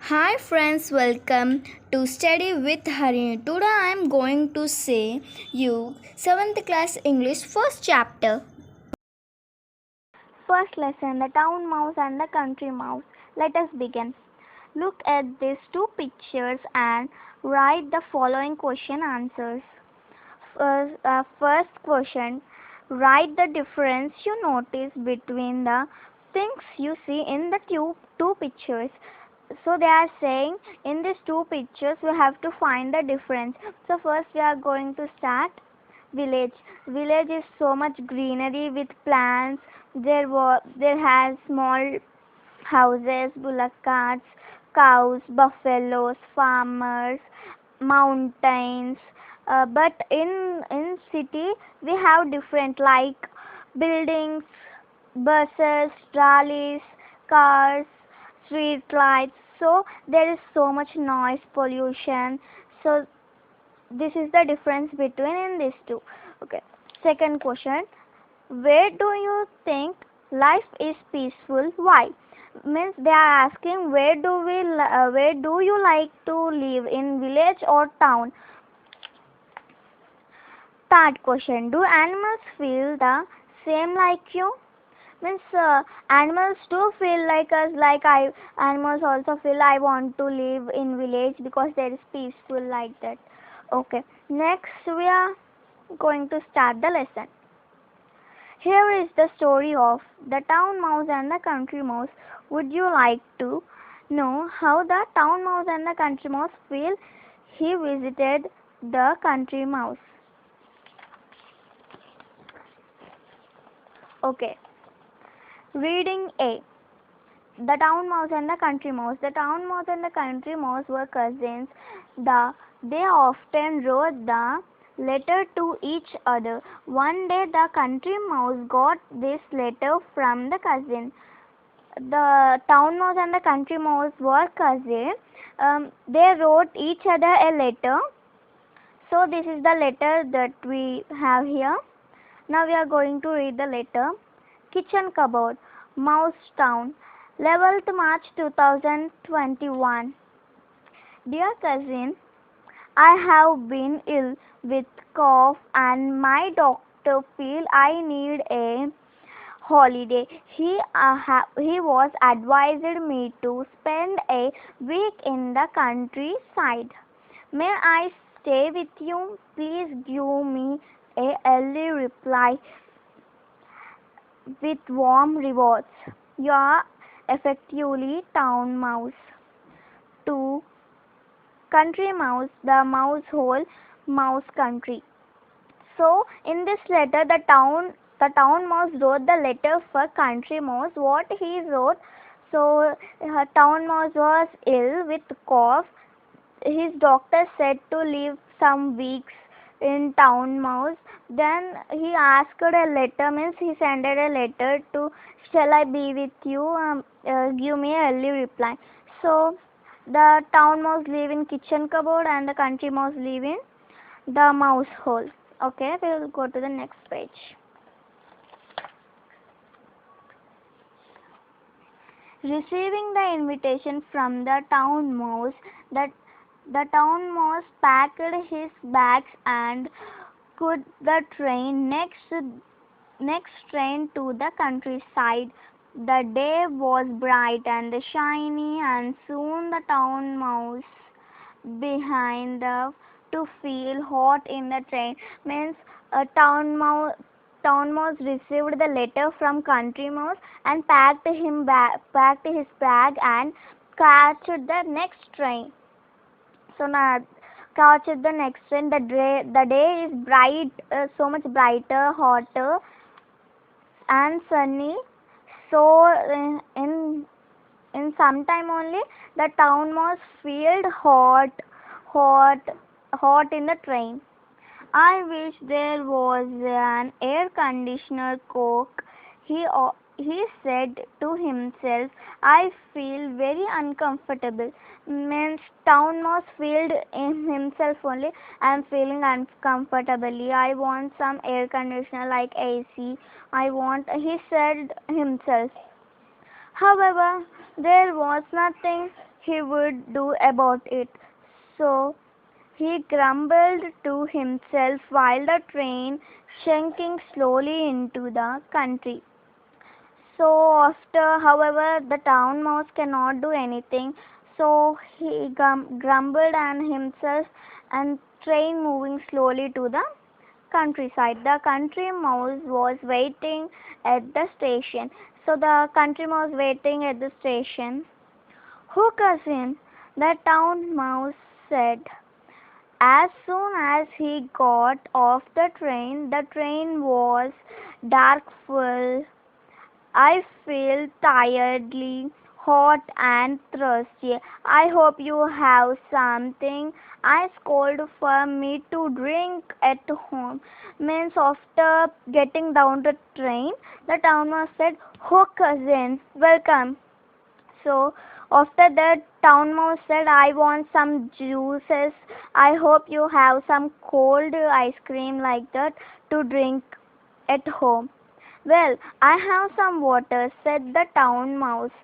Hi friends, welcome to Study with Hari. Today I am going to say you 7th class English first chapter. First lesson, the town mouse and the country mouse. Let us begin. Look at these two pictures and write the following question answers. First question, write the difference you notice between the things you see in the two pictures. So they are saying in these two pictures we have to find the difference. So first we are going to start village. Village is so much greenery with plants. There has small houses, bullock carts, cows, buffaloes, farmers, mountains. But in city we have different like buildings, buses, trolleys, cars, street lights. So there is so much noise pollution. So this is the difference between in these two. Okay, second question, where do you think life is peaceful? Why? Means they are asking where do you like to live, in village or town? Third question, do animals feel the same like you? Means animals do feel like us, like I animals also feel I want to live in village because there is peaceful like that. Okay, next we are going to start the lesson. Here is the story of the town mouse and the country mouse. Would you like to know how the town mouse and the country mouse feel? He visited the country mouse. Okay, reading A. The town mouse and the country mouse. The town mouse and the country mouse were cousins. They often wrote the letter to each other. One day the country mouse got this letter from the cousin. The town mouse and the country mouse were cousins. They wrote each other a letter. So this is the letter that we have here. Now we are going to read the letter. Kitchen cupboard, Mouse Town, 11th March 2021. Dear cousin, I have been ill with cough and my doctor feel I need a holiday. He was advised me to spend a week in the countryside. May I stay with you? Please give me a early reply with warm rewards. Your effectively town mouse. 2. Country mouse, the mouse hole, mouse country. So in this letter the town mouse wrote the letter for country mouse. What he wrote, so town mouse was ill with cough. His doctor said to live some weeks in town mouse. Then he asked a letter, means he sent a letter to, shall I be with you, give me a early reply. So the town mouse live in kitchen cupboard and the country mouse live in the mouse hole. Okay, we will go to the next page. Receiving the invitation from the town mouse, that the town mouse packed his bags and caught the next train to the countryside. The day was bright and shiny, and soon the town mouse behind the to feel hot in the train. Means a town mouse received the letter from country mouse and packed his bag and catched the next train. So now catched the next train. The day is bright, so much brighter, hotter and sunny. So in some time only the town was filled hot hot in the train. I wish there was an air conditioner coke. He said to himself. I feel very uncomfortable. Means town was filled in himself only. I am feeling uncomfortably. I want some air conditioner like AC. I want, he said himself. However, there was nothing he would do about it, so he grumbled to himself while the train sinking slowly into the country. So after, however, the town mouse cannot do anything, so he grumbled and himself and train moving slowly to the countryside. The country mouse was waiting at the station. So the country mouse waiting at the station. "Who, cousin?" the town mouse said. As soon as he got off the train was dark full. "I feel tiredly hot and thirsty. I hope you have something ice cold for me to drink at home." Means after getting down the train, the town mouse said, "Oh cousin, welcome." So after that, town mouse said, "I want some juices. I hope you have some cold ice cream like that to drink at home." "Well, I have some water," said the town mouse.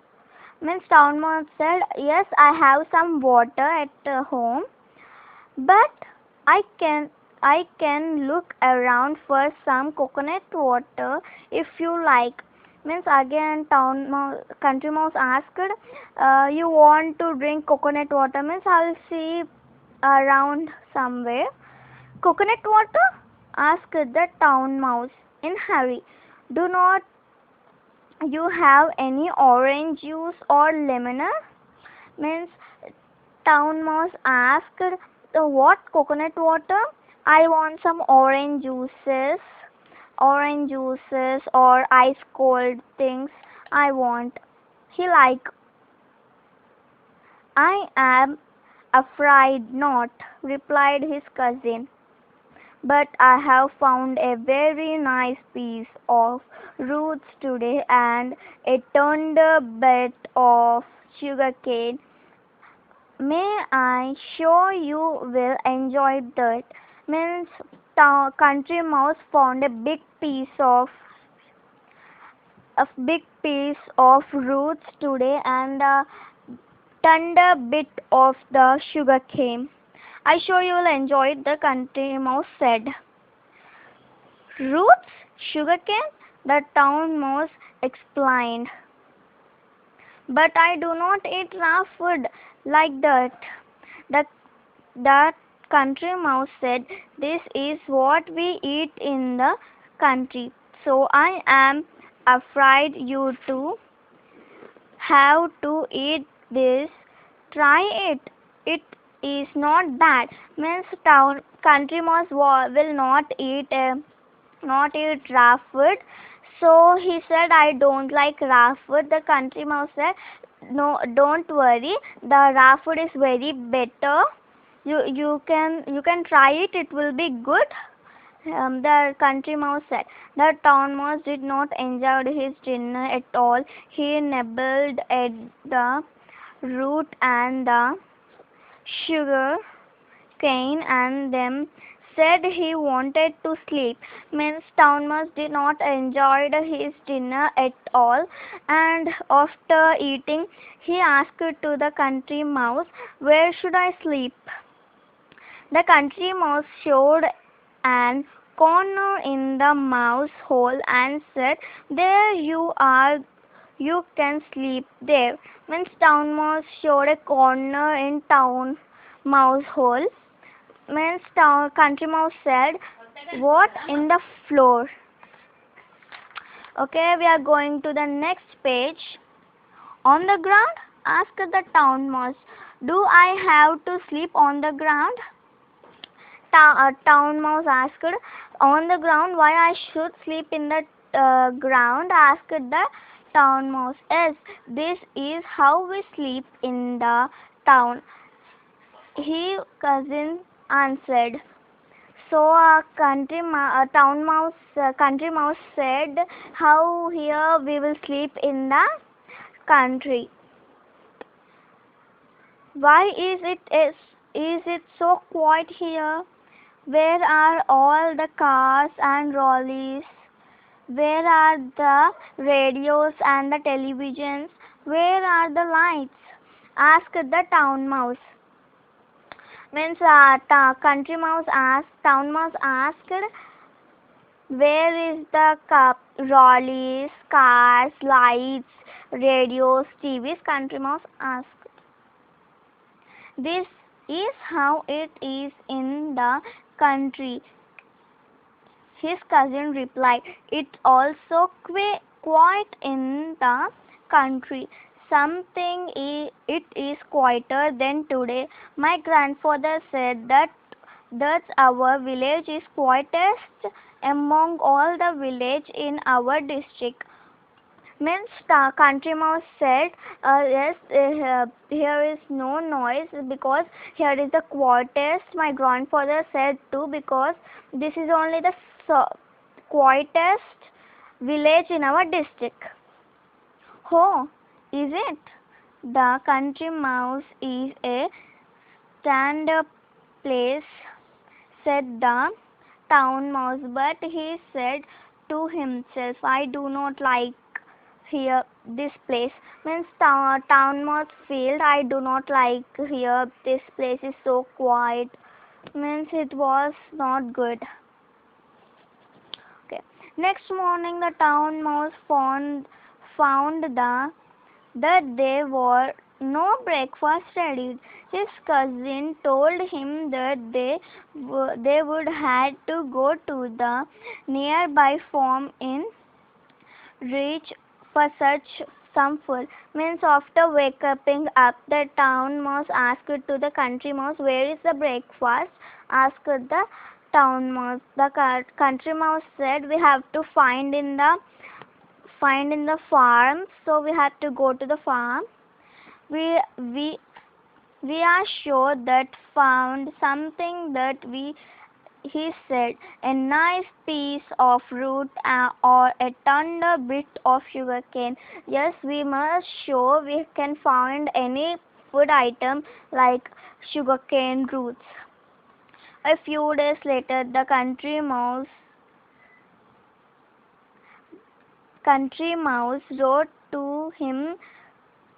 Means town mouse said, "Yes, I have some water at home, but I can I can look around for some coconut water if you like." Means again town mouse, country mouse asked, "You want to drink coconut water?" Means I'll see around somewhere. "Coconut water?" asked the town mouse in hurry. "Do not you have any orange juice or lemonade?" Means town mouse asked, "What, coconut water?" "I want some orange juices or ice cold things I want." He like, "I am afraid not," replied his cousin. "But I have found a very nice piece of roots today and a tender bit of sugarcane. May I show you will enjoy that." Means country mouse found a big piece of roots today and a tender bit of the sugar cane. "I sure you will enjoy it," the country mouse said. "Roots? Sugarcane?" the town mouse explained. "But I do not eat raw food like that." The, the country mouse said, "This is what we eat in the country. So I am afraid you to have to eat this. Try it. It is not bad." Means town country mouse will not eat raw food. So he said, "I don't like raw food." The country mouse said, "No, don't worry. The raw food is very better. You can try it. It will be good." The country mouse said. The town mouse did not enjoy his dinner at all. He nibbled at the root and the sugar cane and then said he wanted to sleep. Means town mouse did not enjoy his dinner at all, and after eating he asked to the country mouse, "Where should I sleep?" The country mouse showed an corner in the mouse hole and said, "There you are, you can sleep there." Means town mouse showed a corner in town mouse hole. Means town country mouse said, "What, in the floor?" Okay, we are going to the next page. "On the ground?" asked the town mouse. "Do I have to sleep on the ground?" Town mouse asked. "On the ground? Why I should sleep in the ground?" asked the town mouse. "Yes, this is how we sleep in the town," he cousin answered. So country mouse said, "How here we will sleep in the country. Why is it so quiet here? Where are all the cars and lorries? Where are the radios and the televisions? Where are the lights? Asked the town mouse. Means country mouse asked, town mouse asked, where is the cup, trolleys, cars, lights, radios, TVs? Country mouse asked. This is how it is in the country. His cousin replied, it's also quite in the country. It is quieter than today. My grandfather said that our village is quietest among all the village in our district. Means country mouse said, yes, here is no noise because here is the quietest. My grandfather said too, because this is only the quietest village in our district. Oh, is it? The country mouse is a stand-up place, said the town mouse, but he said to himself, I do not like here this place. Means town mouse field, I do not like here, this place is so quiet. Means it was not good. Okay. Next morning the town mouse found that there were no breakfast ready. His cousin told him that they would had to go to the nearby farm in reach for such some food. Means after waking up, the town mouse asked to the country mouse, where is the breakfast? Asked the town mouse. The country mouse said, we have to find in the farm, so we have to go to the farm. We we we are sure that found something that we he said, a nice piece of fruit or a tender bit of sugar cane. Yes, we must show we can find any food item like sugar cane roots. A few days later, the country mouse wrote to him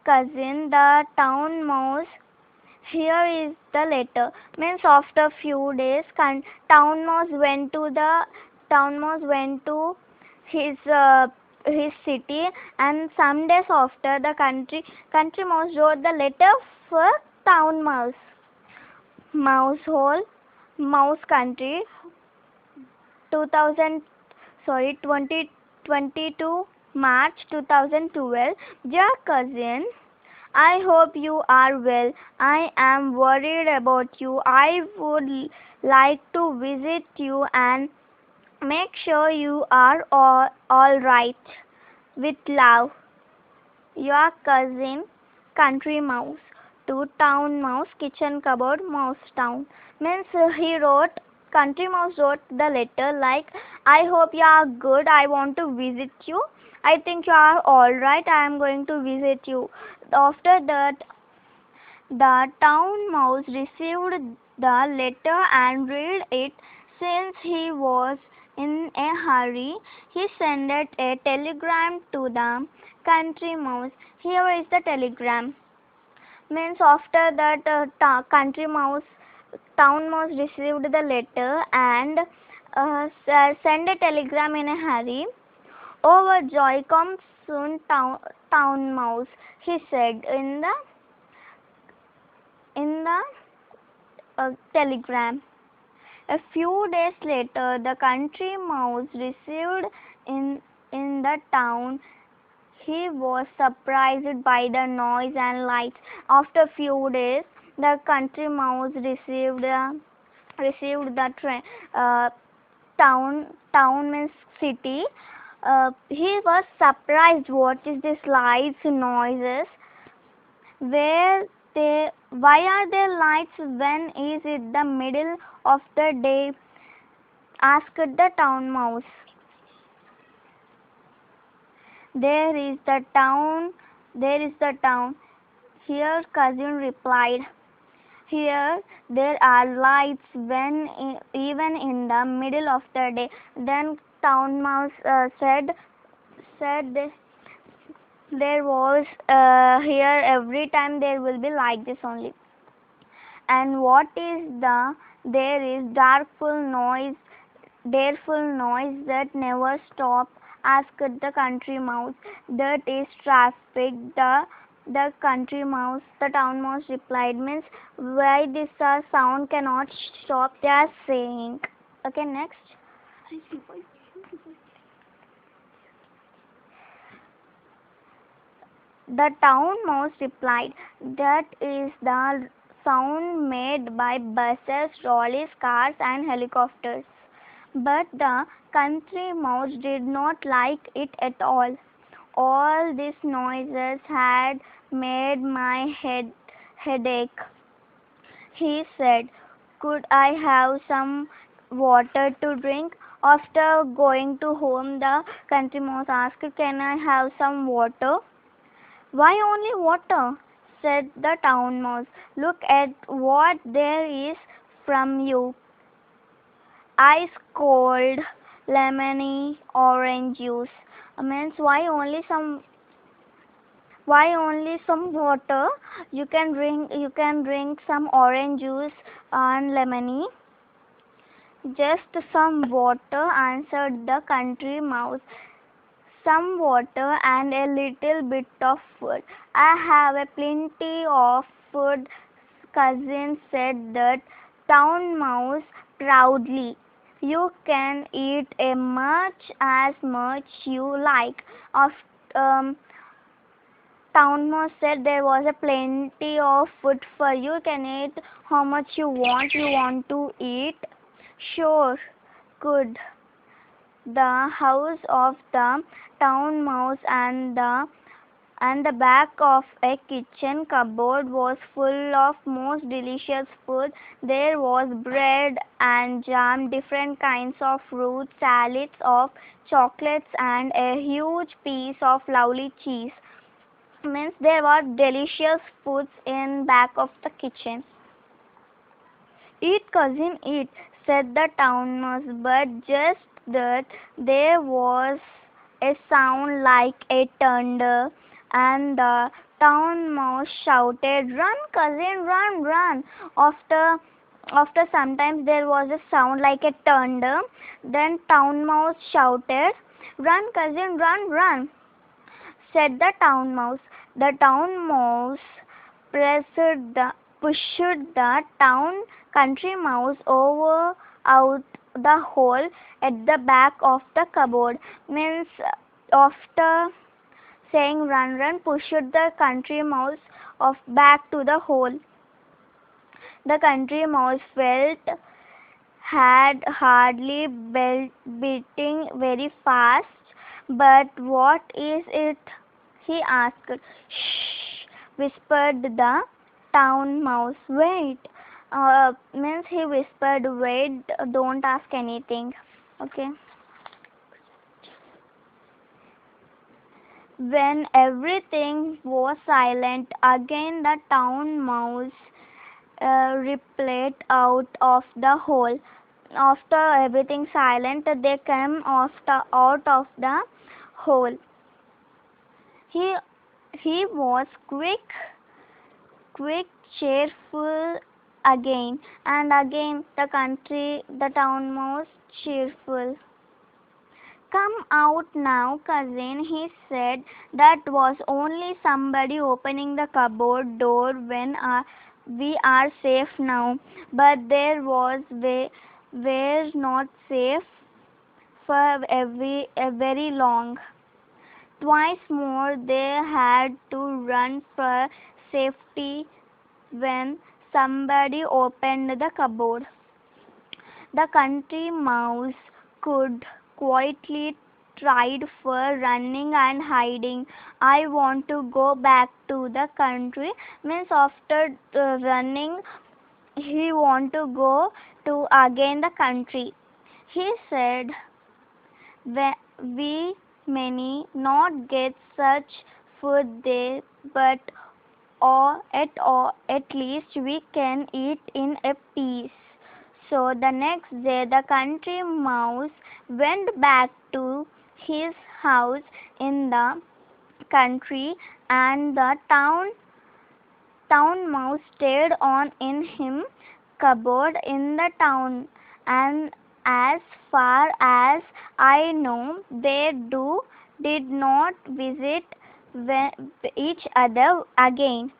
cousin, the town mouse. Here is the letter. Means after few days, town mouse went to his his city, and some days after, the country mouse wrote the letter for town mouse. Mouse hole, mouse country, 2000 sorry 2022 March 2012. Dear cousin, I hope you are well. I am worried about you. I would like to visit you and make sure you are all right. With love, your cousin, Country Mouse. To Town Mouse, Kitchen Cupboard, Mouse Town. Means Country Mouse wrote the letter like, I hope you are good. I want to visit you. I think you are alright. I am going to visit you. After that, the town mouse received the letter and read it. Since he was in a hurry, he sent a telegram to the country mouse. Here is the telegram. Means after that, town mouse received the letter and send a telegram in a hurry. Overjoy, come soon, town mouse, he said in the telegram. A few days later, the country mouse received in the town. He was surprised by the noise and lights. After few days, the country mouse received the town means city. He was surprised. What is this lights noises? Where they why are there lights when is it the middle of the day? Asked the town mouse. There is the town. There is the town. Here cousin replied. Here there are lights even in the middle of the day. Then town mouse said There was here every time there will be like this only. And what is the there is dareful noise that never stop, asked the country mouse. That is traffic, the country mouse, the town mouse replied. Means why this sound cannot stop, they are saying. Okay, next. The town mouse replied, that is the sound made by buses, trolleys, cars, and helicopters. But the country mouse did not like it at all. All these noises had made my headache, he said. Could I have some water to drink? After going to home, the country mouse asked, can I have some water? Why only water? Said the town mouse. Look at what there is from you. Ice cold, lemony, orange juice. Means why only some water? You can drink some orange juice and lemony. Just some water, answered the country mouse. Some water and a little bit of food. I have a plenty of food, cousin said the town mouse proudly. You can eat as much you like. Of, um, town mouse said there was a plenty of food for you. You can eat how much you want. You want to eat? Sure, good. The house of the town mouse and the back of a kitchen cupboard was full of most delicious food. There was bread and jam, different kinds of fruit, salads of chocolates, and a huge piece of lovely cheese. Means there were delicious foods in back of the kitchen. Eat, cousin, eat, said the town mouse, but just that there was a sound like a thunder, and the town mouse shouted, run, cousin, run, run. After sometimes there was a sound like a thunder, then town mouse shouted, run, cousin, run, run, said the town mouse. The town mouse pressed the pushed the town country mouse over out the hole at the back of the cupboard. Means after saying run run, pushed the country mouse of back to the hole. The country mouse felt had hardly beating very fast. But what is it? He asked. Shh, whispered the town mouse. Wait. Means he whispered, wait, don't ask anything. Okay. When everything was silent, again the town mouse replied out of the hole. After everything silent, they came out of the hole. He he was quick, cheerful again, and again the town mouse cheerful. Come out now, cousin, he said. That was only somebody opening the cupboard door when we are safe now. But there was we're not safe for a very long. Twice more they had to run for safety when somebody opened the cupboard. The country mouse could quietly tried for running and hiding. I want to go back to the country. Means after running, he want to go to again the country. He said, we may not get such food there, but at least we can eat in a peace. So the next day the country mouse went back to his house in the country, and the town mouse stayed on in him cupboard in the town, and as far as I know, they did not visit each other again.